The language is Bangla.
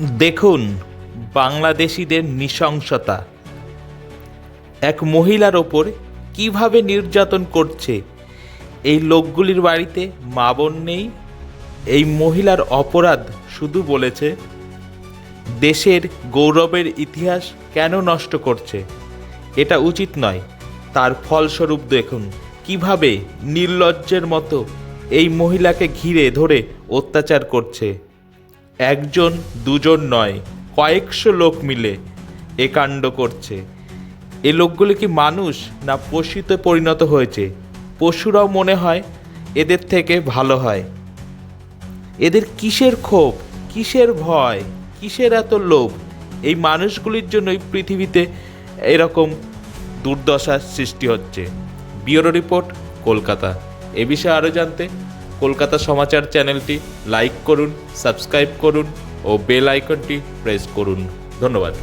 দেখুন বাংলাদেশিদের নৃশংসতা। এক মহিলার ওপর কিভাবে নির্যাতন করছে। এই লোকগুলির বাড়িতে মা বোন নেই। এই মহিলার অপরাধ শুধু বলেছে দেশের গৌরবের ইতিহাস কেন নষ্ট করছে, এটা উচিত নয়। তার ফলস্বরূপ দেখুন কিভাবে নির্লজ্জের মতো এই মহিলাকে ঘিরে ধরে অত্যাচার করছে। একজন দুজন নয়, কয়েকশো লোক মিলে এ কাণ্ড করছে। এ লোকগুলি কি মানুষ না পশুতে পরিণত হয়েছে? পশুরাও মনে হয় এদের থেকে ভালো হয়। এদের কিসের ক্ষোভ, কিসের ভয়, কিসের এত লোভ? এই মানুষগুলির জন্যই পৃথিবীতে এরকম দুর্দশার সৃষ্টি হচ্ছে। Bureau report, Kolkata. এ বিষয়ে আরও জানতে কলকাতা সমাচার চ্যানেলটি লাইক করুন, সাবস্ক্রাইব করুন ও বেল আইকনটি প্রেস করুন। ধন্যবাদ।